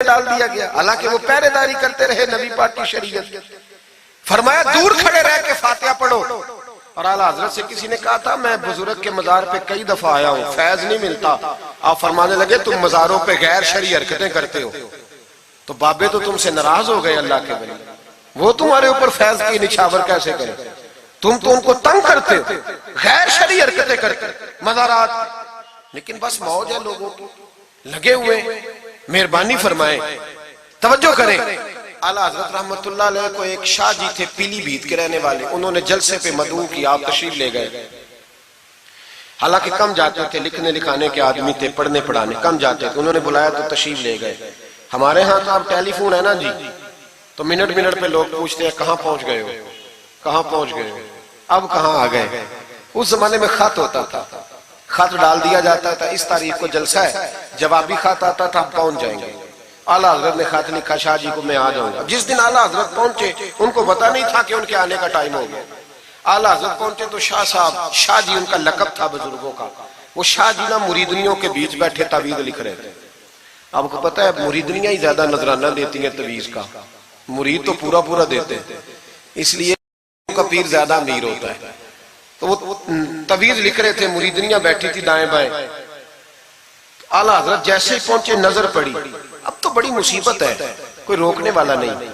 ڈال دیا گیا، حالانکہ وہ پہرے داری کرتے رہے نبی پاک کی شریعت. فرمایا دور کھڑے رہ کے فاتحہ پڑھو. اور اعلیٰ حضرت سے کسی نے کہا تھا میں بزرگ کے مزار پہ کئی دفعہ آیا ہوں، فیض نہیں ملتا. آپ فرمانے لگے تم مزاروں پہ غیر شرعی حرکتیں کرتے ہو. تو بابے تو تم سے ناراض ہو گئے اللہ کے ولی، وہ تمہارے اوپر فیض کی نچھاور کیسے کرے؟ تم تو ان کو تنگ کرتے ہو، غیر شرعی حرکتیں کرتے مزارات. لیکن بس موج ہے لوگوں کی، لگے ہوئے. مہربانی فرمائیں، توجہ کریں. اعلیٰ حضرت رحمت اللہ علیہ کو ایک شاہ جی تھے پیلی بھیت کے رہنے والے، انہوں نے جلسے پہ مدعو کیا، آپ تشریف لے گئے. حالانکہ کم جاتے تھے، لکھنے لکھانے کے آدمی تھے، پڑھنے پڑھانے کم جاتے تھے. انہوں نے بلایا تو تشریف لے گئے. ہمارے ہاں تو اب ٹیلی فون ہے نا جی، تو منٹ پہ لوگ پوچھتے ہیں کہاں پہنچ گئے ہو، کہاں پہنچ گئے ہو، اب کہاں آ گئے. اس زمانے میں خط ہوتا تھا، خط ڈال دیا جاتا تھا اس تاریخ کو جلسہ ہے، جوابی خط آتا تھا آپ پہنچ جائیں گے. اعلیٰ حضرت نے خط لکھا شاہ جی کو میں آ جاؤں گا. جس دن اعلیٰ حضرت پہنچے ان کو پتا نہیں تھا کہ ان کے آنے کا ٹائم ہو گیا. اعلیٰ حضرت پہنچے تو شاہ صاحب، شاہ جی ان کا لقب تھا بزرگوں کا، وہ شاہ جی نا مریدنیوں کے بیچ بیٹھے تعویذ لکھ رہے تھے. آپ کو پتا ہے مریدنیاں ہی زیادہ نذرانہ دیتی ہیں تعویذ کا، مرید تو پورا پورا دیتے ہیں، اس لیے ان کا پیر زیادہ امیر ہوتا ہے. تو وہ تعویذ لکھ رہے تھے، مریدنیاں بیٹھی تھی دائیں بائیں. اعلیٰ حضرت جیسے ہی پہنچے نظر پڑی. اب تو بڑی مصیبت ہے، کوئی روکنے والا نہیں.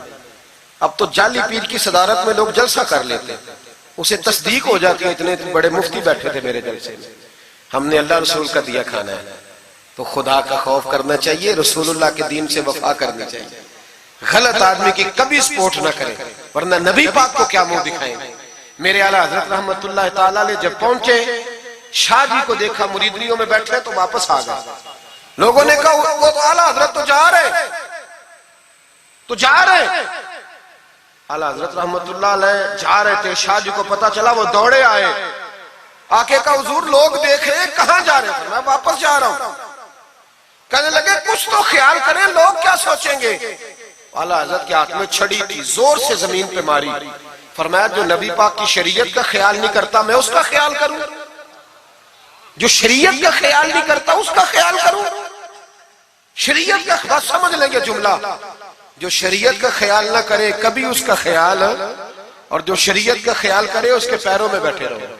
اب تو جعلی پیر کی صدارت میں لوگ جلسہ کر لیتے، اسے تصدیق ہو جاتی ہے. اتنے بڑے مفتی بیٹھے تھے میرے جلسے میں، ہم نے اللہ رسول کا دیا کھانا ہے. تو خدا کا خوف کرنا چاہیے، رسول اللہ کے دین سے وفا کرنی چاہیے. غلط آدمی کی کبھی سپورٹ نہ کریں، ورنہ نبی پاک کو کیا منہ دکھائیں. میرے اعلیٰ حضرت رحمت اللہ تعالیٰ علیہ جب پہنچے، شاہ جی کو دیکھا مریدنیوں میں بیٹھے تو واپس آ گئے. لوگوں نے کہا وہ تو اعلیٰ حضرت تو جا رہے. اعلیٰ حضرت رحمت اللہ علیہ جا رہے تھے، شاہ جی کو پتا چلا، وہ دوڑے آئے. آ کے کہا حضور لوگ دیکھ رہے کہاں جا رہے تھے؟ میں واپس جا رہا ہوں. کہنے لگے کچھ تو خیال کریں، لوگ کیا سوچیں گے. اعلیٰ حضرت کے ہاتھ میں چھڑی تھی، زور سے زمین پہ ماری. فرمایا جو نبی پاک کی شریعت کا خیال نہیں کرتا میں اس کا خیال کروں، جو شریعت کا خیال نہیں کرتا اس کا خیال کروں. شریعت کا بات سمجھ لیں گے جملہ، جو شریعت کا خیال نہ کرے کبھی اس کا خیال، اور جو شریعت کا خیال کرے اس کے پیروں میں بیٹھے رہو،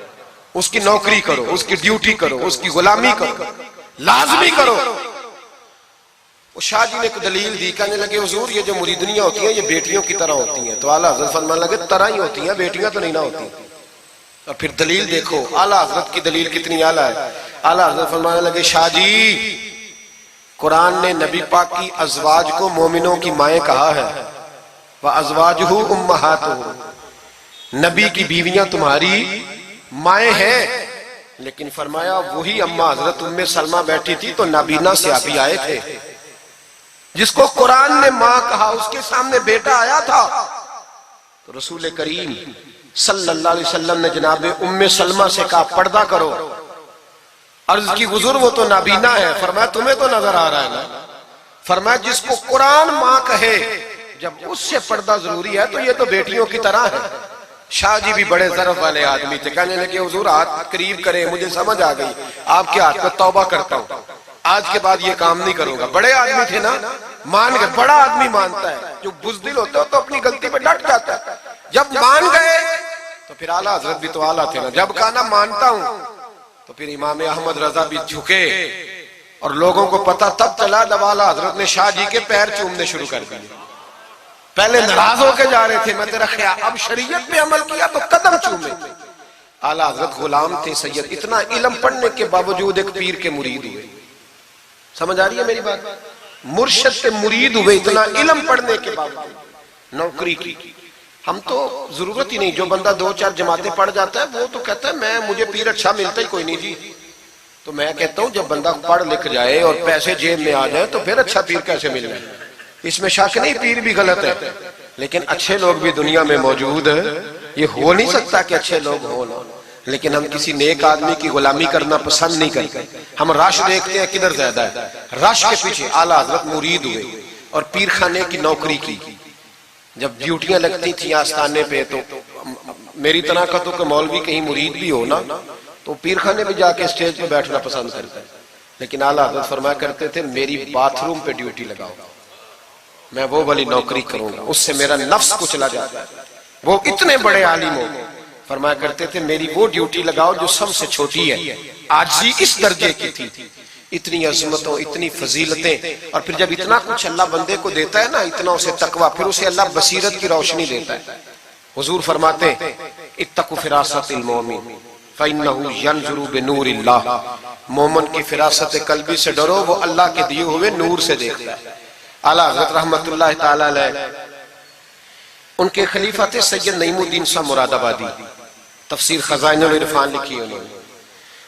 اس کی نوکری کرو، اس کی ڈیوٹی کرو، اس کی غلامی کرو، لازمی کرو. وہ شاہ جی نے ایک دلیل دی، کہنے لگے حضور یہ جو مریدنیاں ہوتی ہیں یہ بیٹیوں کی طرح ہوتی ہیں. تو اعلیٰ حضرت فرمانے لگے طرح ہی ہوتی ہیں، بیٹیاں تو نہیں نہ ہوتی. اور پھر دلیل دیکھو اعلیٰ حضرت کی دلیل کتنی اعلیٰ ہے. اعلیٰ حضرت فرمانے لگے شاہ جی قرآن نے نبی پاک کی ازواج کو مومنوں کی مائیں کہا ہے، وَأَزْوَاجُهُ أُمَّهَاتُهُ، نبی کی بیویاں تمہاری مائیں ہیں. لیکن فرمایا وہی اماں حضرت ام سلمہ بیٹھی تھی تو نابینا صحابی آئے تھے، جس کو قرآن نے ماں کہا، اس کے سامنے بیٹا آیا تھا. تو رسول کریم صلی اللہ علیہ وسلم نے جناب ام سلمہ سے کہا پردہ کرو. عرض کی حضور وہ تو نابینا ہے. فرمایا تمہیں تو نظر آ رہا ہے نا. فرمایا جس کو قرآن ماں کہے جب اس سے پردہ ضروری ہے تو یہ تو بیٹیوں کی طرح ہے. شاہ جی بھی بڑے ظرف والے آدمی تھے، کہنے لگے حضور ہاتھ قریب کرے، مجھے سمجھ آ گئی، آپ کے ہاتھ میں توبہ کرتا ہوں، آج کے بعد یہ کام نہیں کروں گا. بڑے آدمی تھے نا، مان گئے. بڑا آدمی مانتا ہے، جو بزدل ہوتا ہے تو اپنی غلطی پہ ڈٹ جاتا ہے. جب مان گئے تو پھر اعلیٰ حضرت بھی تو اعلیٰ تھے نا، جب کہا نا مانتا ہوں تو پھر امام احمد رضا بھی جھکے. اور لوگوں کو پتا تب چلا جب اعلیٰ حضرت نے شاہ جی کے پیر چومنے شروع کر دیے. پہلے ناراض ہو کے جا رہے تھے، میں تیرا خیال، اب شریعت پہ عمل کیا تو قدم چومے. اعلیٰ حضرت غلام تھے سید، اتنا علم پڑھنے کے باوجود ایک پیر کے مرید ہوئے. سمجھ آ رہی ہے میری بات؟ مرشد کے مرید ہوئے اتنا علم پڑھنے کے باوجود. نوکری کی ہم تو ضرورت ہی نہیں، جو بندہ 2-4 جماعتیں پڑھ جاتا ہے وہ تو کہتا ہے مجھے پیر اچھا ملتا ہی کوئی نہیں جی. تو میں کہتا ہوں جب بندہ پڑھ لکھ جائے اور پیسے جیب میں آ جائے تو پھر اچھا پیر کیسے مل جائے؟ اس میں شک نہیں، پیر بھی غلط ہے، لیکن اچھے لوگ بھی دنیا میں موجود ہیں. یہ ہو نہیں سکتا کہ اچھے لوگ ہوں نا، لیکن ہم کسی نیک آدمی کی غلامی کرنا پسند نہیں کرتے. ہم رش دیکھتے ہیں کدھر زیادہ ہے، رش کے پیچھے. اعلیٰ حضرت مرید ہوئے اور پیر خانے کی نوکری کی. جب ڈیوٹیاں لگتی تھیں آستانے پہ تو میری طرح کا تو کہ مولوی کہیں مرید بھی ہو نا تو پیر خانے پہ جا کے اسٹیج پہ بیٹھنا پسند کرتا ہے. لیکن اعلیٰ حضرت فرمایا کرتے تھے میری باتھ روم پہ ڈیوٹی لگاؤ. میں وہ والی نوکری کروں گا، اس سے میرا نفس کچلا جاتا ہے۔ وہ اتنے بڑے عالم ہو، فرمایا کرتے تھے میری وہ ڈیوٹی لگاؤ جو سب سے چھوٹی ہے۔ عاجزی اس درجے کی تھی، اتنی عظمتوں، اتنی فضیلتیں، اور پھر جب اتنا کچھ اللہ بندے کو دیتا ہے نا، اتنا اسے تقویٰ، پھر اسے اللہ بصیرت کی روشنی دیتا ہے۔ حضور فرماتے ہیں اتقوا فراست المومن فإنہ ینظر بنور اللہ، مومن کی فراست قلبی سے ڈرو، وہ اللہ کے دیے ہوئے نور سے دیکھتا ہے۔ اعلیٰ حضرت رحمت اللہ تعالی علیہ، ان کے خلیفہ تھے سید نعیم الدین صاحب مراد آبادی، تفسیر خزائن العرفان لکھی انہوں نے۔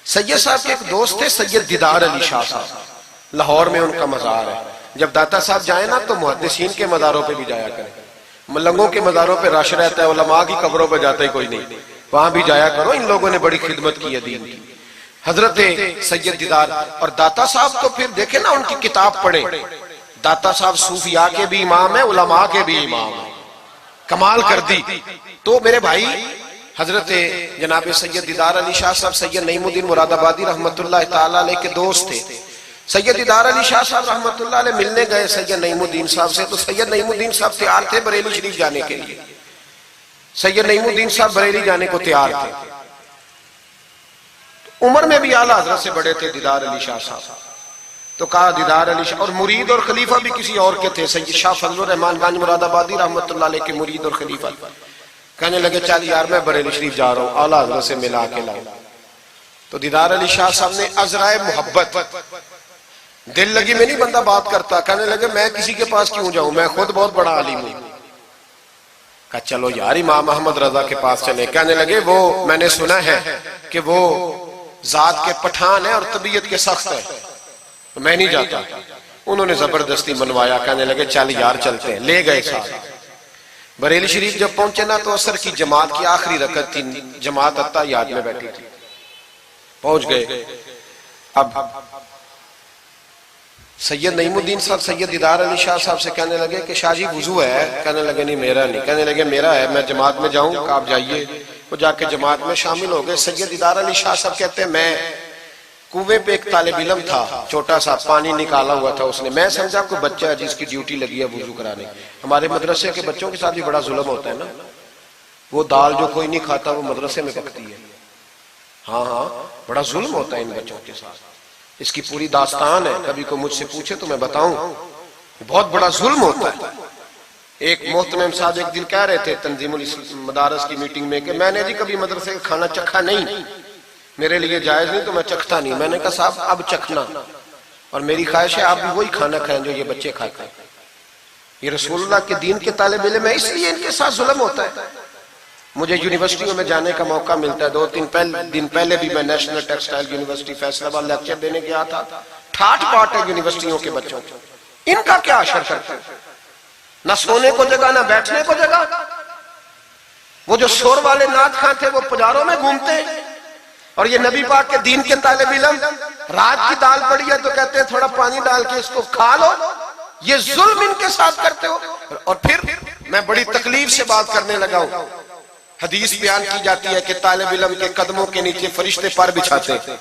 سید صاحب کے ایک دوست تھے سید دیدار علی شاہ صاحب، لاہور میں ان کا مزار ہے۔ جب داتا صاحب جائیں نا تو محدثین کے مزاروں پہ بھی جایا کریں، ملنگوں کے مزاروں پہ رش رہتا ہے، علماء کی قبروں پہ جاتا ہی کوئی نہیں، وہاں بھی جایا کرو، ان لوگوں نے بڑی خدمت کی ہے دین کی۔ حضرت سید دیدار اور داتا صاحب تو پھر دیکھیں نا، ان کی کتاب پڑھیں، داتا صاحب صوفیاء کے بھی امام ہیں، علماء کے بھی امام ہیں، کمال کر دی۔ تو میرے بھائی حضرت جناب سید دیدار علی شاہ صاحب سید نعیم الدین مراد آبادی رحمت اللہ تعالیٰ علیہ کے دوست تھے۔ سید دیدار علی شاہ صاحب رحمت اللہ علیہ ملنے گئے سید نعیم الدین صاحب سے، تو سید نعیم الدین صاحب تیار تھے بریلی شریف جانے کے لیے۔ سید نعیم الدین صاحب بریلی جانے کو تیار تھے، عمر میں بھی اعلیٰ حضرت سے بڑے تھے دیدار علی شاہ صاحب۔ تو کہا دیدار علی شاہ، اور مرید اور خلیفہ بھی کسی اور کے تھے، سید شاہ فضل الرحمان گنج مراد آبادی رحمت اللہ علیہ کے مرید اور خلیفہ۔ کہنے لگے چل یار میں بریلی شریف جا رہا ہوں، اعلیٰ حضرت سے ملا کے لاؤں۔ تو دیدار علی شاہ صاحب نے عذرائے محبت، دل لگی میں نہیں بندہ بات کرتا، کہنے لگے میں کسی کے پاس کیوں جاؤں، میں خود بہت بڑا عالم ہوں۔ کہا چلو یار امام احمد رضا کے پاس چلے۔ کہنے لگے وہ میں نے سنا ہے کہ وہ ذات کے پٹھان ہے اور طبیعت کے سخت ہے، میں نہیں جاتا۔ انہوں نے زبردستی منوایا، کہنے لگے چل یار چلتے ہیں، لے گئے ساتھ۔ بریلی شریف جب پہنچے نا تو عصر کی جماعت کی آخری رکعت تھی، جماعت التحیات میں بیٹھی تھی، پہنچ گئے۔ اب سید نعیم الدین صاحب سید دیدار علی شاہ صاحب سے کہنے لگے کہ شاہ جی وضو ہے؟ کہنے لگے نہیں میرا نہیں۔ کہنے لگے میرا ہے، میں جماعت میں جاؤں؟ کہ آپ جائیے۔ وہ جا کے جماعت میں شامل ہو گئے۔ سید دیدار علی شاہ صاحب کہتے ہیں میں کنویں پہ ایک طالب علم تھا، چھوٹا سا پانی نکالا ہوا تھا اس نے، میں سمجھا کوئی بچہ ہے جس کی ڈیوٹی لگی ہے وضو کرانے۔ ہمارے مدرسے کے بچوں کے ساتھ بھی بڑا ظلم ہوتا ہے نا، وہ دال جو کوئی نہیں کھاتا وہ مدرسے میں پکتی ہے۔ ہاں بڑا ظلم ہوتا ہے ان بچوں کے ساتھ، اس کی پوری داستان ہے، کبھی کو مجھ سے پوچھے تو میں بتاؤں، بہت بڑا ظلم ہوتا ہے۔ ایک محترم صاحب ایک دن کہہ رہے تھے تنظیم المدارس کی میٹنگ میں کہ میں نے جی کبھی مدرسے کا کھانا چکھا نہیں، میرے لیے جائز نہیں تو میں چکھتا نہیں۔ میں نے کہا صاحب اب چکھنا، اور میری خواہش ہے آپ بھی وہی کھانا کھائیں جو یہ بچے کھاتے ہیں۔ یہ رسول اللہ کے دین کے طالب علم ہے، اس لیے ان کے ساتھ ظلم ہوتا ہے۔ مجھے یونیورسٹیوں میں جانے کا موقع ملتا ہے، 2-3 دن پہلے بھی میں نیشنل ٹیکسٹائل یونیورسٹی فیصل آباد لیکچر دینے گیا تھا۔ ٹھاٹ پاٹ ہے یونیورسٹیوں کے بچوں، ان کا کیا اشر کرتا ہے؟ نہ سونے کو جگہ نہ بیٹھنے کو جگہ۔ وہ جو شور والے نعت خواں تھے وہ پجاروں میں گھومتے ہیں، اور یہ نبی پاک کے دین کے طالب علم رات کی دال پڑی ہے تو کہتے ہیں تھوڑا پانی ڈال کے اس کو کھا لو۔ یہ ظلم ان کے ساتھ کرتے ہو۔ اور پھر میں بڑی تکلیف سے بات کرنے لگا ہوں، حدیث بیان کی جاتی ہے کہ طالب علم کے قدموں کے نیچے فرشتے پر بچھاتے ہیں،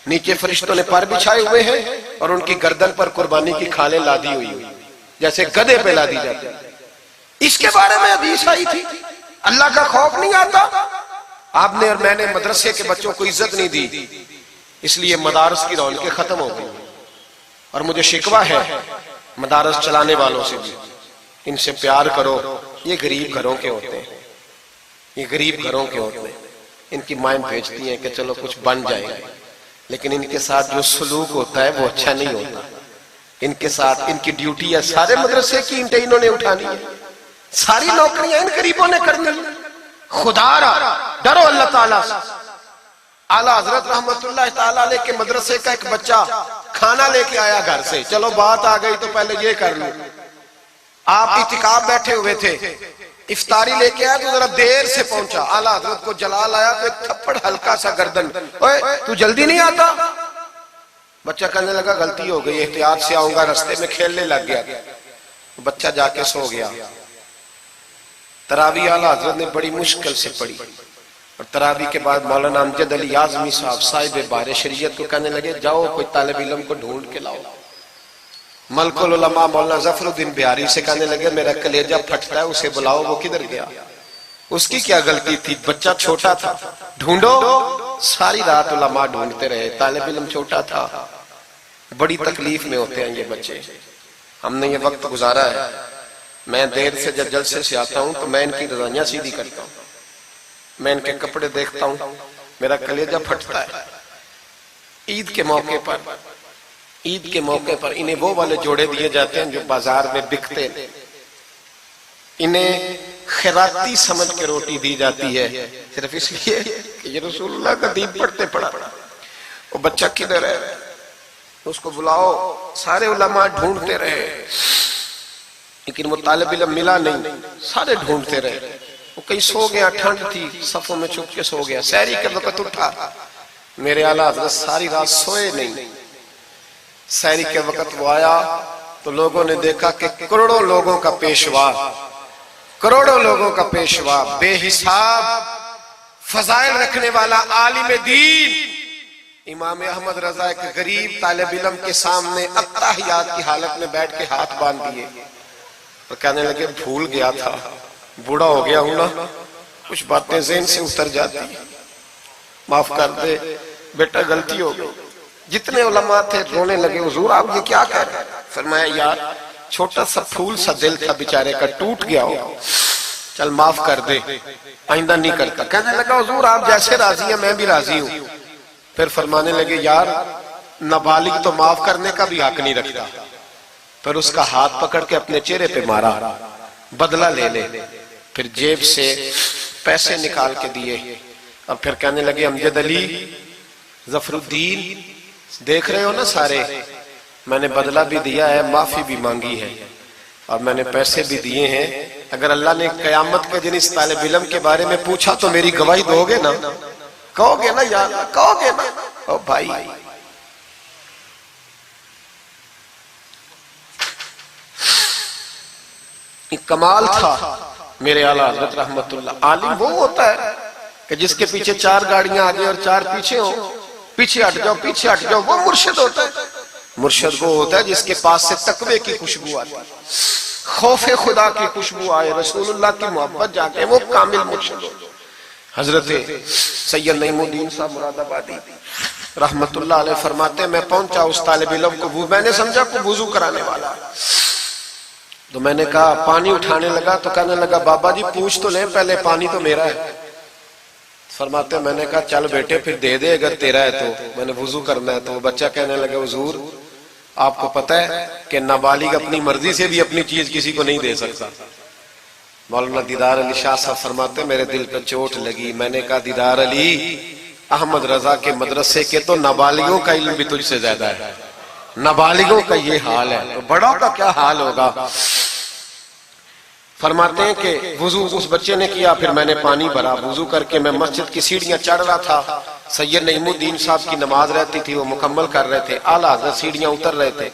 نیچے فرشتوں نے پر بچھائے ہوئے ہیں اور ان کی گردن پر قربانی کی کھالیں لادی ہوئی ہوئی جیسے گدھے پہ لادی جاتی ہے۔ اس کے بارے میں حدیث آئی تھی، اللہ کا خوف نہیں آتا؟ آپ نے اور میں نے مدرسے کے بچوں کو عزت نہیں دی، اس لیے مدارس کی رونقیں ختم ہو گئی۔ اور مجھے شکوہ ہے مدارس چلانے والوں سے بھی، ان سے پیار کرو، یہ غریب گھروں کے ہوتے ہیں، یہ غریب گھروں کے ہوتے ہیں، ان کی مائیں بھیجتی ہیں کہ چلو کچھ بن جائے گا، لیکن ان کے ساتھ جو سلوک ہوتا ہے وہ اچھا نہیں ہوتا۔ ان کے ساتھ ان کی ڈیوٹی ہے، سارے مدرسے کی اینٹیں انہوں نے اٹھانی ہے، ساری نوکریاں ان غریبوں نے کرنی ہے۔ خدا را ڈرو اللہ تعالیٰ سے۔ اعلیٰ حضرت رحمت اللہ تعالیٰ علیہ کے مدرسے کا ایک بچہ کھانا لے کے آیا گھر سے، چلو بات آ گئی تو پہلے یہ کر لوں۔ آپ اعتکاف بیٹھے ہوئے تھے، افطاری لے کے آیا تو ذرا دیر سے پہنچا، اعلیٰ حضرت کو جلال آیا تو ایک تھپڑ ہلکا سا گردن، اوے تو جلدی نہیں آتا؟ بچہ کہنے لگا غلطی ہو گئی، احتیاط سے آؤں گا، رستے میں کھیلنے لگ گیا۔ بچہ جا کے سو گیا۔ تراویح اعلیٰ حضرت نے بڑی مشکل سے پڑھی، اور تراویح کے بعد مولانا امجد علی اعظمی صاحب صاحب بار شریعت کو کہنے لگے جاؤ کوئی طالب علم کو ڈھونڈ کے لاؤ۔ ملک العلماء مولانا ظفر الدین بہاری سے کہنے لگے میرا کلیجہ پھٹتا ہے، اسے بلاؤ، وہ کدھر گیا؟ اس کی کیا غلطی تھی؟ بچہ چھوٹا تھا، ڈھونڈو۔ ساری رات علماء ڈھونڈتے رہے، طالب علم چھوٹا تھا۔ بڑی تکلیف میں ہوتے ہیں یہ بچے۔ ہم نے یہ وقت گزارا ہے، میں دیر سے جب جلسے سے آتا ہوں تو میں ان کی رضائیاں سیدھی کرتا ہوں، میں ان کے کپڑے دیکھتا ہوں، میرا کلیجہ پھٹتا ہے۔ عید کے موقع پر انہیں وہ والے جوڑے دیے جاتے ہیں جو بازار میں بکتے ہیں، انہیں خیراتی سمجھ کے روٹی دی جاتی ہے، صرف اس لیے کہ یہ رسول اللہ کا دین پڑھتے پڑھا۔ وہ بچہ کدھر ہے؟ اس کو بلاؤ۔ سارے علماء ڈھونڈتے رہے لیکن وہ طالب علم ملا نہیں، سارے ڈھونڈتے رہے۔ وہ کہیں سو گیا، ٹھنڈ تھی، صفوں میں چھپ کے سو گیا۔ سحری کے وقت اٹھا، میرے اعلیٰ حضرت ساری رات سوئے نہیں۔ سحری کے وقت وہ آیا تو لوگوں نے دیکھا کہ کروڑوں لوگوں کا پیشوا، بے حساب فضائل رکھنے والا عالم دین امام احمد رضا ایک غریب طالب علم کے سامنے اتحیات کی حالت میں بیٹھ کے ہاتھ باندھ دیے تو کہنے لگے بھول گیا تھا، بوڑھا ہو گیا ہوں نا، کچھ باتیں ذہن سے اتر جاتی، معاف کر دے بیٹا، غلطی ہو گئی۔ جتنے علماء تھے رونے لگے، حضور آپ یہ کیا کہہ رہے ہیں؟ فرمایا یار چھوٹا سا پھول سا دل تھا بیچارے کا، ٹوٹ گیا ہو، چل معاف کر دے، آئندہ نہیں کرتا۔ کہنے لگا حضور آپ جیسے راضی ہیں میں بھی راضی ہوں۔ پھر فرمانے لگے یار نابالغ تو معاف کرنے کا بھی حق نہیں رکھتا۔ پھر اس کا ہاتھ پکڑ کے اپنے چہرے پہ مارا، بدلہ لے لے۔ پھر جیب سے پیسے نکال کے دیے اور پھر کہنے لگے امجد علی، ظفر الدین، دیکھ رہے ہو نا سارے، میں نے بدلہ بھی دیا ہے، معافی بھی مانگی ہے اور میں نے پیسے بھی دیے ہیں۔ اگر اللہ نے قیامت کے دن اس طالب علم کے بارے میں پوچھا تو میری گواہی دو گے نا؟ کہو گے نا یار، کہو گے نا؟ او بھائی، کمال تھا میرے اعلیٰ حضرت رحمت اللہ۔ عالم وہ ہوتا ہے کہ جس کے پیچھے 4 گاڑیاں آگے اور 4 پیچھے ہوں، پیچھے ہٹ جاؤ پیچھے ہٹ جاؤ، وہ مرشد ہوتا ہے۔ مرشد وہ ہوتا ہے جس کے پاس سے تقوی کی خوشبو آتی ہے، خوف خدا کی خوشبو آئے، رسول اللہ کی محبت جاگے، وہ کامل مرشد ہوتا ہے۔ حضرت سید نعیم الدین صاحب مراد آبادی رحمت اللہ علیہ فرماتے ہیں میں پہنچا اس طالب علم کو، میں نے سمجھا کو وضو کرانے والا، تو میں نے کہا پانی اٹھانے لگا تو کہنے لگا بابا جی پوچھ تو لیں پہلے، پانی تو میرا ہے۔ فرماتے ہیں میں نے کہا چل بیٹے پھر دے دے اگر تیرا ہے تو، میں نے وضو کرنا ہے۔ تو وہ بچہ کہنے لگا حضور آپ کو پتہ ہے کہ نابالغ اپنی مرضی سے بھی اپنی چیز کسی کو نہیں دے سکتا۔ مولانا دیدار علی شاہ صاحب فرماتے ہیں میرے دل پر چوٹ لگی، میں نے کہا دیدار علی، احمد رضا کے مدرسے کے تو نابالغوں کا علم بھی تجھ سے زیادہ ہے، نابالغوں کا یہ حال ہے تو بڑوں کا کیا حال ہوگا۔ فرماتے ہیں کہ وضو اس بچے نے کیا، پھر میں نے پانی بھرا، وضو کر کے میں مسجد کی سیڑھیاں چڑھ رہا تھا، سید نعیم الدین صاحب کی نماز رہتی تھی، وہ مکمل کر رہے تھے، اعلیٰ حضرت سیڑھیاں اتر رہے تھے،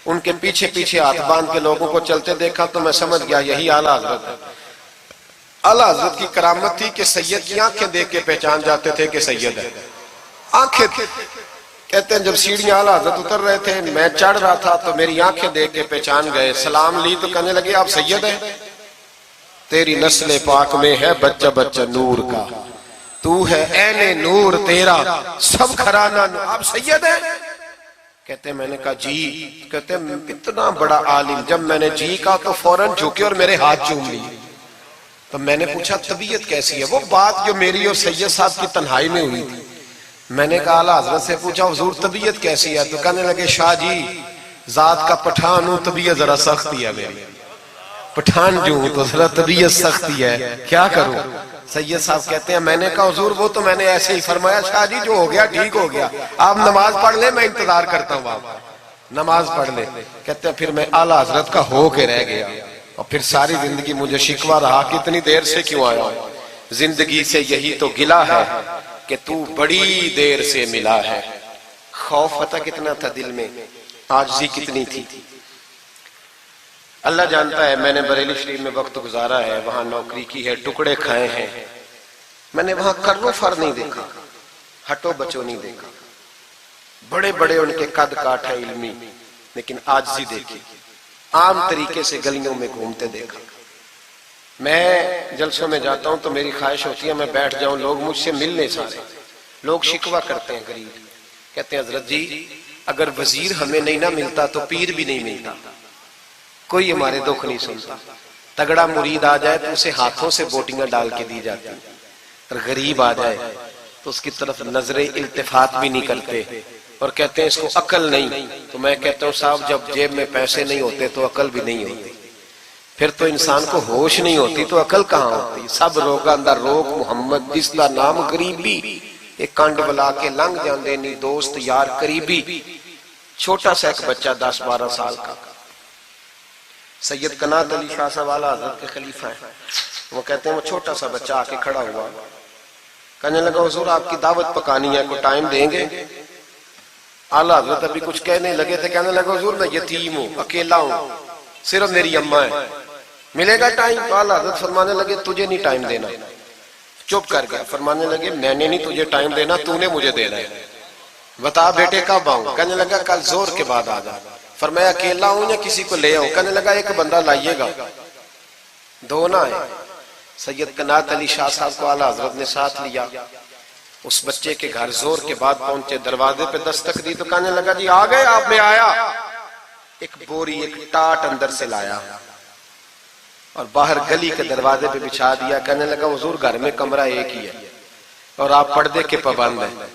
ان کے پیچھے پیچھے ہاتھ باندھ کے لوگوں کو چلتے دیکھا تو میں سمجھ گیا یہی اعلیٰ حضرت ہے۔ اعلیٰ حضرت کی کرامت تھی کہ سید کی آنکھیں دیکھ کے پہچان جاتے تھے کہ سید ہے، آنکھیں کہتے ہیں جب سیڑھیاں اعلیٰ حضرت اتر رہے تھے میں چڑھ رہا تھا تو میری آنکھیں دیکھ کے پہچان گئے، سلام لی تو کہنے لگے آپ سید ہیں، تیری نسل پاک میں ہے بچہ بچہ نور کا، تو ہے عین نور تیرا سب گھرانہ نور، آپ سید ہیں؟ کہتے ہیں میں نے کہا جی، کہتے ہیں اتنا بڑا عالم، جب میں نے جی کہا تو فوراً جھکے اور میرے ہاتھ چوم لیے۔ تو میں نے پوچھا طبیعت کیسی ہے؟ وہ بات جو میری اور سید صاحب کی تنہائی میں ہوئی تھی، میں نے کہا اعلیٰ حضرت سے پوچھا حضور طبیعت کیسی ہے؟ تو کہنے لگے شاہ جی ذات کا پٹھان ہوں، طبیعت ذرا سختی ہے میری، پٹھان جو ہوں تو ذرا طبیعت سختی ہے، کیا کروں؟ سید صاحب کہتے ہیں میں نے کہا حضور وہ تو میں نے ایسے ہی فرمایا، شاہ جی جو ہو گیا ٹھیک ہو گیا، آپ نماز پڑھ لیں میں انتظار کرتا ہوں، آپ نماز پڑھ لیں۔ کہتے ہیں پھر میں اعلیٰ حضرت کا ہو کے رہ گیا اور پھر ساری زندگی مجھے شکوہ رہا کہ اتنی دیر سے کیوں آیا ہوں، زندگی سے یہی تو گلہ ہے کہ تو بڑی دیر سے ملا ہے۔ خوف پتہ کتنا تھا دل میں، عاجزی کتنی تھی، اللہ جانتا ہے۔ میں نے بریلی شریف میں وقت گزارا ہے، وہاں نوکری کی ہے، ٹکڑے کھائے ہیں، میں نے وہاں کرو فر نہیں دیکھا، ہٹو بچو نہیں دیکھا، بڑے بڑے ان کے قد کاٹھ ہے علمی، لیکن عاجزی دیکھی، عام طریقے سے گلیوں میں گھومتے دیکھا۔ میں جلسوں میں جاتا ہوں تو میری خواہش ہوتی ہے میں بیٹھ جاؤں، لوگ مجھ سے ملنے سارے، لوگ شکوہ کرتے ہیں غریب، کہتے ہیں حضرت جی اگر وزیر ہمیں نہیں نہ ملتا تو پیر بھی نہیں ملتا، کوئی ہمارے دکھ نہیں سنتا، تگڑا مرید آ جائے تو اسے ہاتھوں سے بوٹیاں ڈال کے دی جاتی، اور غریب آ جائے تو اس کی طرف نظر التفات بھی نہیں کرتے، اور کہتے ہیں اس کو عقل نہیں۔ تو میں کہتا ہوں صاحب جب جیب میں پیسے نہیں ہوتے تو عقل بھی نہیں ہوتی، پھر تو انسان کو ہوش نہیں ہوتی تو عقل کہاں ہوتی؟ سب روگاں دا روگ محمد جس دا نام غریبی، ایک کانڈ بلا کے لنگ جاندے نہیں دوست یار قریبی۔ چھوٹا سا ایک بچہ 10-12 سال کا، سید قنات علی شاہ صاحب والا حضرت کے خلیفہ ہیں، وہ کہتے ہیں وہ چھوٹا سا بچہ آ کے کھڑا ہوا، کہنے لگا حضور آپ کی دعوت پکانی ہے، کوئی ٹائم دیں گے؟ اعلیٰ حضرت ابھی کچھ کہنے لگے تھے، کہنے لگا حضور میں یتیم ہوں، اکیلا ہوں، صرف میری اماں ہے، ملے گا ٹائم؟ تو اعلیٰ حضرت فرمانے لگے تجھے نہیں ٹائم دینا، چپ کر گیا، فرمانے لگے میں نے نہیں تجھے ٹائم دینا، تو نے مجھے دینا ہے، بتا بیٹے کب آؤں؟ کہنے لگا کل زور کے بعد آ جا۔ فرمایا اکیلا ہوں یا کسی کو لے آؤں؟ کہنے لگا ایک بندہ لائیے گا، دو نہ ہے۔ سید قنات علی شاہ صاحب کو اعلیٰ حضرت نے ساتھ لیا، اس بچے کے گھر زور کے بعد پہنچے، دروازے پہ دستک دی تو کہنے لگا جی آ گئے آپ؟ میں آیا، ایک بوری ایک ٹاٹ اندر سے لایا اور باہر گلی کے دروازے پہ بچھا دیا، کہنے لگا حضور گھر میں کمرہ ایک ہی ہے اور آپ پردے کے پابند ہیں،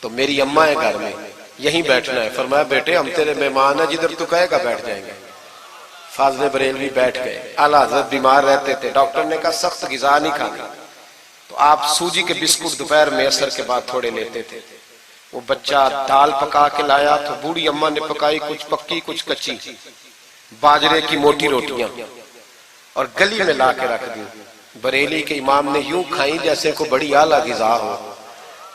تو میری اماں ہے گھر میں، یہیں بیٹھنا ہے۔ فرمایا بیٹے ہم تیرے مہمان ہیں، جدھر تو کہے گا بیٹھ جائیں گے۔ فاضل بریلوی بیٹھ گئے، اعلیٰ حضرت بیمار رہتے تھے، ڈاکٹر نے کہا سخت غذا نہیں کھانا، تو آپ سوجی کے بسکٹ دوپہر میں عصر کے بعد تھوڑے لیتے تھے۔ وہ بچہ دال پکا کے لایا تو بوڑھی اماں نے پکائی، کچھ پکی کچھ کچی، باجرے کی موٹی روٹیاں، اور گلی میں لا کے رکھ دی۔ بریلی کے امام نے یوں کھائیں جیسے کو بڑی اعلیٰ غذا ہو۔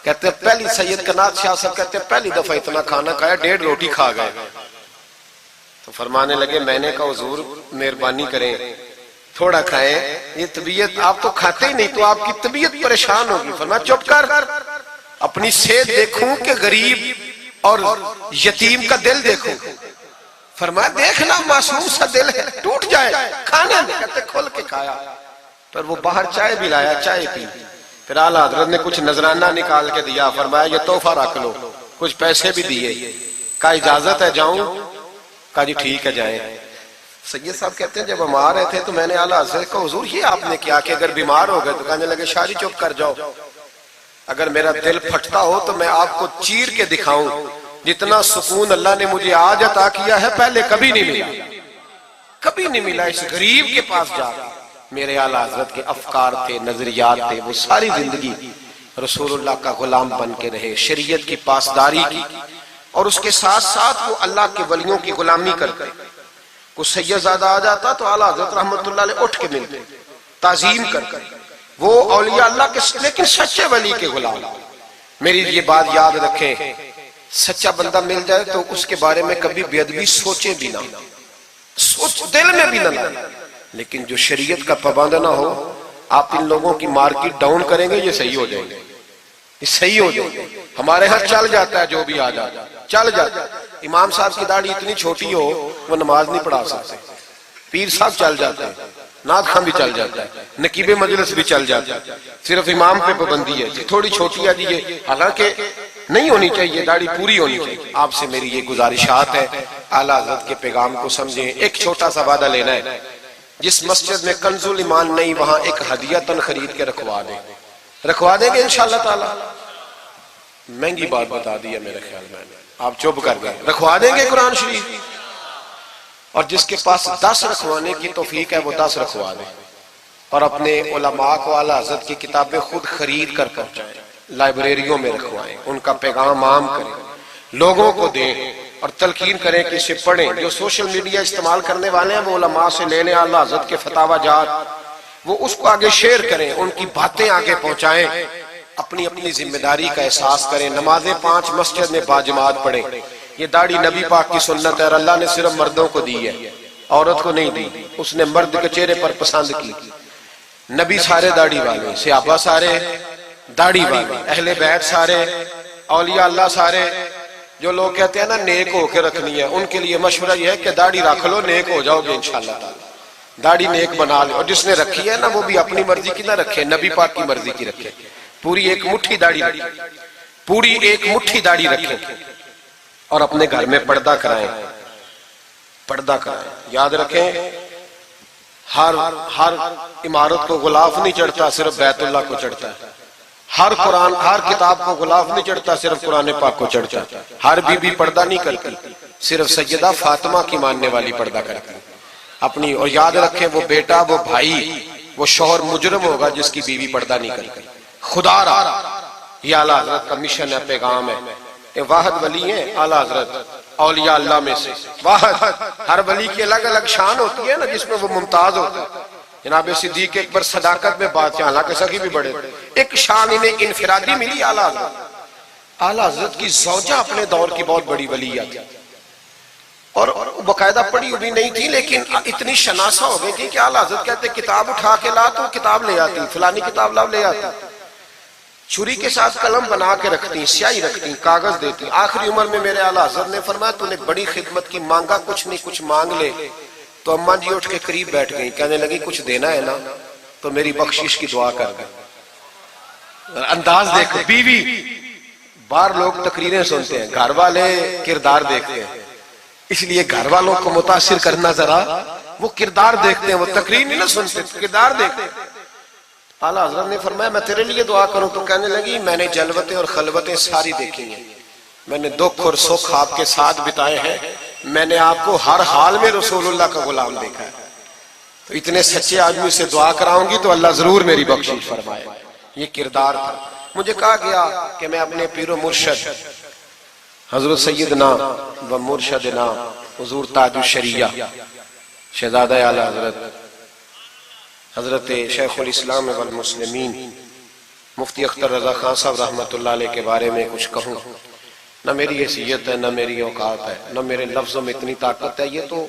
کہتے ہیں پہلی سید قنات شاہ صاحب کہتے ہیں پہلی دفعہ اتنا کھانا کھایا 1.5 روٹی کھا گئے۔ تو فرمانے لگے میں نے کہا حضور مہربانی کریں تھوڑا کھائیں، یہ طبیعت آپ تو کھاتے ہی نہیں تو آپ کی طبیعت پریشان ہوگی۔ فرمایا چپ کر، اپنی صحت دیکھوں کہ غریب اور یتیم کا دل دیکھوں؟ فرمایا دیکھنا معصوم سا دل ہے، ٹوٹ جائے کھانا نہیں۔ کہتے کھول کے کھایا، پر وہ باہر چائے بھی لایا، چائے پی، پھر اعلیٰ حضرت نے کچھ نذرانہ نکال کے دیا، فرمایا یہ تحفہ رکھ لو، کچھ پیسے بھی دیے، کہا اجازت ہے جاؤں؟ کہا جی ٹھیک ہے جائیں۔ سید صاحب کہتے ہیں جب ہم آ رہے تھے تو میں نے اعلیٰ حضرت کو حضور یہ آپ نے کیا کہ اگر بیمار ہو گئے؟ تو کہنے لگے شاہ جی چپ کر جاؤ، اگر میرا دل پھٹتا ہو تو میں آپ کو چیر کے دکھاؤں، جتنا سکون اللہ نے مجھے آج عطا کیا ہے پہلے کبھی نہیں ملا، کبھی نہیں ملا۔ اس غریب کے پاس جا، میرے اعلیٰ حضرت کے افکار تھے، نظریات تھے، وہ ساری زندگی رسول اللہ کا غلام بن کے رہے، شریعت کی پاسداری کی، اور اس کے ساتھ ساتھ وہ اللہ کے ولیوں کی غلامی کرتے۔ کوئی سید زادہ آ جاتا تو اعلیٰ حضرت رحمت اللہ علیہ اٹھ کے ملتے، تعظیم کرتے، وہ اولیاء اللہ کے لیکن سچے ولی کے غلام۔ میری یہ بات یاد رکھیں، سچا بندہ مل جائے تو اس کے بارے میں کبھی بے ادبی سوچے بھی نہ، سوچ دل میں بھی نہ لائیں، لیکن جو شریعت کا پابند نہ ہو، آپ ان لوگوں کی مارکیٹ ڈاؤن کریں گے یہ صحیح ہو جائیں گے، یہ صحیح ہو جائیں گے۔ ہمارے ہاں چل جاتا ہے جو بھی آ جاتا ہے، چل جاتا ہے۔ امام صاحب کی داڑھی اتنی چھوٹی ہو وہ نماز نہیں پڑھا سکتے، پیر صاحب چل جاتے ہیں، نعت خواں بھی چل جاتا ہے، نقیب مجلس بھی چل جاتا ہے، صرف امام پہ پابندی ہے تھوڑی چھوٹی ہے جی، یہ حالانکہ نہیں ہونی چاہیے، داڑھی پوری ہونی چاہیے۔ آپ سے میری یہ گزارشات ہے، اعلیٰ حضرت کے پیغام کو سمجھیں۔ ایک چھوٹا سا وعدہ لینا ہے، جس مسجد میں کنز الایمان نہیں وہاں ایک ہدیتاً خرید کے رکھوا دیں گے انشاءاللہ تعالی۔ مہنگی بات بتا دی ہے میرے خیال میں، آپ چپ کر گئے، رکھوا دیں گے قرآن شریف، اور جس کے پاس 10 رکھوانے کی توفیق ہے وہ 10 رکھوا دیں، اور اپنے علماء کو اعلیٰ حضرت کی کتابیں خود خرید کر پہنچائیں، لائبریریوں میں رکھوائیں، ان کا پیغام عام کریں، لوگوں کو دیں اور تلقین کریں کہ اسے پڑھیں۔ جو سوشل میڈیا استعمال کرنے والے ہیں وہ علماء سے لے لیں اعلیٰ حضرت کے فتاوی جات، وہ اس کو آگے شیئر کریں، ان کی باتیں آگے پہنچائیں، اپنی اپنی ذمہ داری کا احساس کریں۔ نمازیں 5 مسجد میں باجماعت پڑھیں۔ یہ داڑھی نبی پاک کی سنت ہے اور اللہ نے صرف مردوں کو دی ہے، عورت کو نہیں دی، اس نے مرد کے چہرے پر پسند کی۔ نبی سارے داڑھی والے، صحابہ سارے داڑھی والے، اہل بیت سارے، اولیاء اللہ سارے جو لوگ کہتے ہیں نا نیک ہو کے رکھنی ہے، ان کے لیے مشورہ یہ ہے کہ داڑھی رکھ لو، نیک ہو جاؤ گے انشاءاللہ تعالی۔ داڑھی نیک بنا لو، اور جس نے رکھی ہے نا وہ بھی اپنی مرضی کی نہ رکھے، نبی پاک کی مرضی کی رکھے، پوری ایک مٹھی داڑھی رکھے، پوری ایک مٹھی داڑھی رکھے، اور اپنے گھر میں پردہ کرائیں، پردہ کرائیں۔ یاد رکھیں ہر عمارت کو غلاف نہیں چڑھتا، صرف بیت اللہ کو چڑھتا ہے۔ ہر کتاب کو غلاف نہیں چڑھتا، صرف قرآن پاک کو چڑھتا ہے۔ ہر بی بی پردہ نہیں کرتی، صرف سیدہ فاطمہ کی ماننے والی پردہ کرتی اپنی۔ اور یاد رکھیں وہ بیٹا، وہ بھائی، وہ شوہر مجرم ہوگا جس کی بیوی پردہ نہیں کرتی۔ خدا را یہ اعلیٰ حضرت کا مشن ہے، پیغام ہے۔ یہ واحد ولی ہیں اعلیٰ حضرت اولیاء اللہ میں سے، واحد۔ ہر ولی کی الگ الگ شان ہوتی ہے نا، جس میں وہ ممتاز ہوتا ہے۔ جناب صدیق اکبر صداقت میں بات چاہلا کہ سخی بھی بڑے، ایک شان انہیں انفرادی ملی اعلیٰ حضرت۔ اعلیٰ حضرت کی زوجہ اپنے دور کی بہت بڑی ولیہ تھی، اور باقاعدہ پڑھی ہوئی نہیں تھی، لیکن اتنی شناسہ ہو گئی تھی کہ اعلیٰ حضرت کہتے کتاب اٹھا کے لا تو کتاب لے آتی، فلانی کتاب لاؤ لے آتی، چھری کے ساتھ قلم بنا کے رکھتی، سیاہی رکھتی، کاغذ دیتی۔ آخری عمر میں میرے اعلیٰ حضرت نے فرمایا تو نے بڑی خدمت کی، مانگا کچھ نہیں، کچھ مانگ لے۔ تو اماں جی اٹھ کے قریب بیٹھ گئی، کہنے لگی کچھ دینا ہے نا تو میری بخشش کی دعا کر دے۔ انداز دیکھو، بیوی، باہر لوگ تقریریں سنتے ہیں، گھر والے کردار دیکھتے ہیں، اس لیے گھر والوں کو متاثر کرنا ذرا، وہ کردار دیکھتے ہیں، وہ تقریر نہیں نہ سنتے، کردار دیکھتے ہیں۔ اعلیٰ حضرت نے فرمایا میں تیرے لیے دعا کروں، تو کہنے لگی میں نے جلوتیں اور خلوتیں ساری دیکھی ہیں، میں نے دکھ اور سکھ آپ کے ساتھ بتائے ہیں، میں نے آپ کو ہر حال میں رسول اللہ کا غلام دیکھا ہے، تو اتنے سچے آدمی سے دعا کراؤں گی تو اللہ ضرور میری بخشش فرمائے۔ یہ کردار تھا۔ مجھے کہا گیا کہ میں اپنے پیر و مرشد حضرت سیدنا و مرشدنا حضور تاج الشریعہ شہزادہ اعلیٰ حضرت شیخ الاسلام والمسلمین مفتی اختر رضا خان صاحب رحمۃ اللہ علیہ کے بارے میں کچھ کہوں، نہ میری حیثیت ہے، نہ میری اوقات ہے، نہ میرے لفظوں میں اتنی طاقت ہے، یہ تو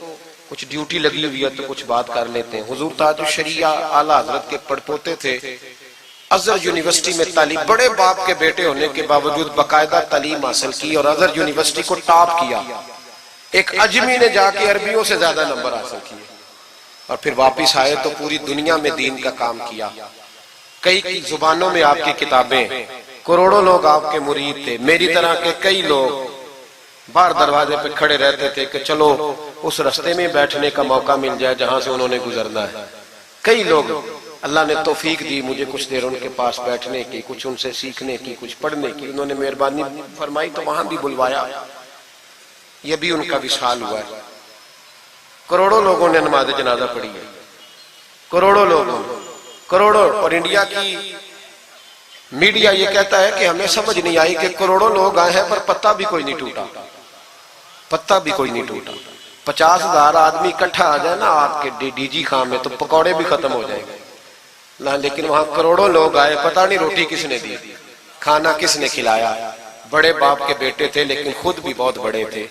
کچھ ڈیوٹی لگی ہوئی ہے تو کچھ بات کر لیتے ہیں۔ حضور تاج الشریعہ اعلیٰ حضرت کے پڑپوتے تھے، ازہر یونیورسٹی میں تعلیم، بڑے باپ کے بیٹے ہونے کے باوجود باقاعدہ تعلیم حاصل کی اور ازہر یونیورسٹی کو ٹاپ کیا۔ ایک اجمی نے جا کے عربیوں سے زیادہ نمبر حاصل کیے، اور پھر واپس آئے تو پوری دنیا میں دین کا کام کیا، کئی زبانوں میں آپ کی کتابیں، کروڑوں لوگ آپ کے مرید تھے۔ میری طرح کے کئی لوگ باہر دروازے پہ کھڑے رہتے تھے کہ چلو اس رستے میں بیٹھنے کا موقع مل جائے جہاں سے انہوں نے گزرنا ہے۔ کئی لوگ اللہ نے توفیق دی مجھے کچھ دیر ان کے پاس بیٹھنے کی، کچھ ان سے سیکھنے کی، کچھ پڑھنے کی، انہوں نے مہربانی فرمائی تو وہاں بھی بلوایا، یہ بھی ان کا وصال ہوا ہے۔ کروڑوں لوگوں نے نماز جنازہ پڑھی ہے، کروڑوں لوگوں، کروڑوں۔ اور انڈیا کی میڈیا یہ کہتا ہے کہ ہمیں سمجھ نہیں آئی کہ کروڑوں لوگ آئے ہیں پر پتہ بھی کوئی نہیں ٹوٹا، پتہ بھی کوئی نہیں ٹوٹا۔ 50,000 آدمی اکٹھا آ جائے نا آپ کے ڈی جی خان میں تو پکوڑے بھی ختم ہو جائیں گے، لیکن وہاں کروڑوں لوگ آئے، پتہ نہیں روٹی کس نے دی، کھانا کس نے کھلایا۔ بڑے باپ کے بیٹے تھے لیکن خود بھی بہت بڑے تھے،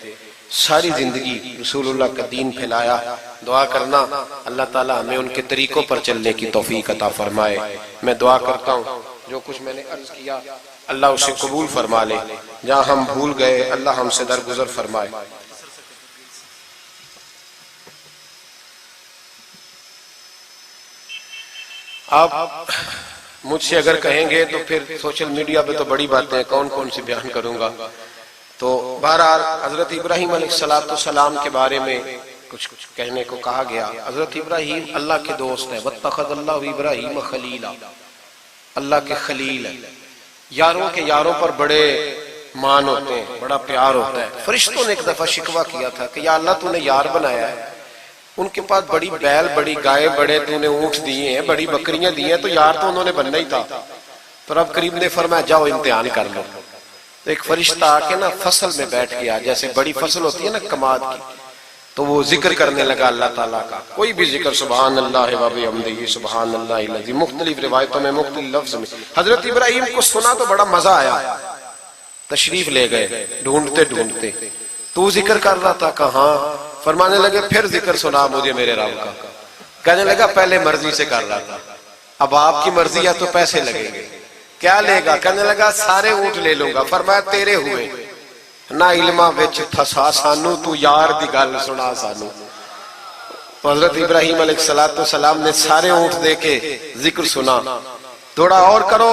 ساری زندگی رسول اللہ کا دین پھیلایا۔ دعا کرنا اللہ تعالیٰ ہمیں ان کے طریقوں پر چلنے کی توفیق عطا فرمائے۔ میں دعا کرتا ہوں جو کچھ میں نے عرض کیا اللہ اسے قبول فرما لے، جہاں ہم بھول گئے اللہ ہم سے درگزر فرمائے۔ آپ مجھ سے اگر کہیں گے تو پھر سوشل میڈیا پہ تو بڑی باتیں کون کون سی بیان کروں گا، تو بہرحال حضرت ابراہیم علیہ السلام کے بارے میں کچھ کہنے کو کہا گیا۔ حضرت ابراہیم اللہ کے دوست ہے، واتخذ اللہ ابراہیم خلیلا، اللہ کے خلیل ہے، یاروں کے یاروں پر بڑے مان ہوتے ہیں، بڑا پیار ہوتا ہے۔ فرشتوں نے ایک دفعہ شکوہ کیا تھا کہ یا اللہ تو نے یار بنایا ہے، ان کے پاس بڑی بیل، بڑی گائے، بڑے تو نے اونٹ دیے ہیں، بڑی بکریاں دی ہیں، تو یار تو انہوں نے بننا ہی تھا۔ تو رب کریم نے فرمایا جاؤ امتحان کر لو۔ تو ایک فرشتہ آ کے نا فصل میں بیٹھ گیا، جیسے بڑی فصل ہوتی ہے نا کماد کی، تو وہ ذکر کرنے لگا اللہ تعالیٰ کا، کوئی بھی ذکر، سبحان اللہ و بحمدہ سبحان اللہ العظیم، مختلف روایتوں میں مختلف لفظ میں۔ حضرت ابراہیم کو سنا تو بڑا مزہ آیا، تشریف لے گئے ڈھونڈتے ڈھونڈتے، تو ذکر کر رہا تھا کہاں؟ فرمانے لگے پھر ذکر سنا مجھے میرے رب کا۔ کہنے لگا پہلے مرضی سے کر رہا تھا، اب آپ کی مرضی ہے تو پیسے لگیں گے، کیا لے گا؟ کہنے لگا سارے اونٹ لے لوں گا۔ فرمایا تیرے ہوئے، نہ علماں وچ پھسا سانو تو یار دی گل سنا سانو. حضرت ابراہیم علیہ السلام نے سارے اونٹ دے کے ذکر سنا. تھوڑا اور کرو.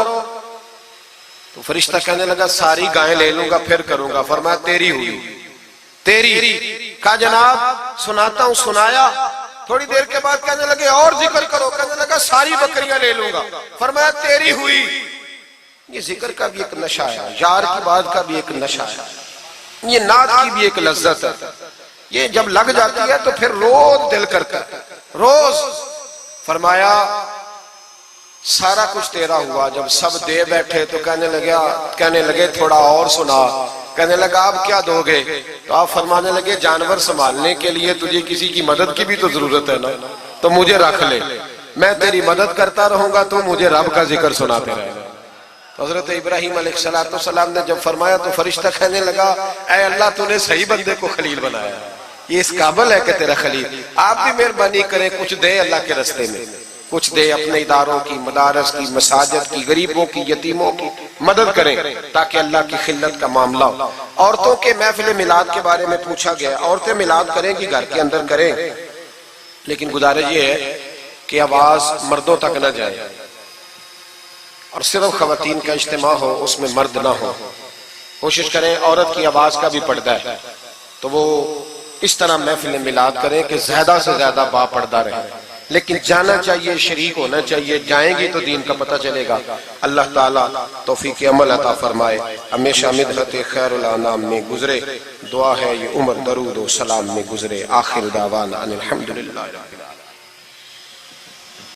تو فرشتہ کہنے لگا ساری گائیں لے لوں گا پھر کروں گا. فرمایا تیری ہوئی تیری. کہا جناب سناتا ہوں. سنایا. تھوڑی دیر کے بعد کہنے لگے اور ذکر کرو. کہنے لگا ساری بکریاں لے لوں گا. فرمایا تیری ہوئی. یہ ذکر کا بھی ایک نشہ ہے, یار کی بات کا بھی ایک نشہ ہے, یہ نعت کی بھی ایک لذت ہے. یہ جب لگ جاتی ہے تو پھر روز دل کرتا ہے روز. فرمایا سارا کچھ تیرا ہوا. جب سب دے بیٹھے تو کہنے لگے تھوڑا اور سنا. کہنے لگا آپ کیا دو گے؟ تو آپ فرمانے لگے جانور سنبھالنے کے لیے تجھے کسی کی مدد کی بھی تو ضرورت ہے نا, تو مجھے رکھ لے, میں تیری مدد کرتا رہوں گا تو مجھے رب کا ذکر سناتے رہے گا. تو حضرت ابراہیم علیہ السلام نے جب فرمایا تو فرشتہ کہنے لگا اے اللہ تو نے صحیح بندے کو خلیل بنایا, یہ اس قابل ہے کہ تیرا خلیل. آپ بھی مہربانی کریں کچھ دے اللہ کے رستے میں, کچھ دے اپنے اداروں کی, مدارس کی, مساجد کی, غریبوں کی, یتیموں کی مدد کریں تاکہ اللہ کی خلت کا معاملہ ہو. عورتوں کے محفل میلاد کے بارے میں پوچھا گیا. عورتیں میلاد کریں گی گھر کے اندر کریں, لیکن گزارش یہ ہے کہ آواز مردوں تک نہ جائے اور صرف خواتین کا اجتماع ہو, اس میں مرد نہ ہو. کوشش کریں عورت کی آواز کا بھی پردہ ہے تو وہ اس طرح محفل میلاد کریں کہ زیادہ سے زیادہ با پردہ رہے. لیکن جانا چاہیے, شریک ہونا چاہیے, جائیں گی تو دین کا پتہ چلے گا. اللہ تعالیٰ توفیق عمل عطا فرمائے. ہمیشہ مدحت خیر الانام میں گزرے. دعا ہے یہ عمر درود و سلام میں گزرے. آخر دعوانا ان الحمدللہ.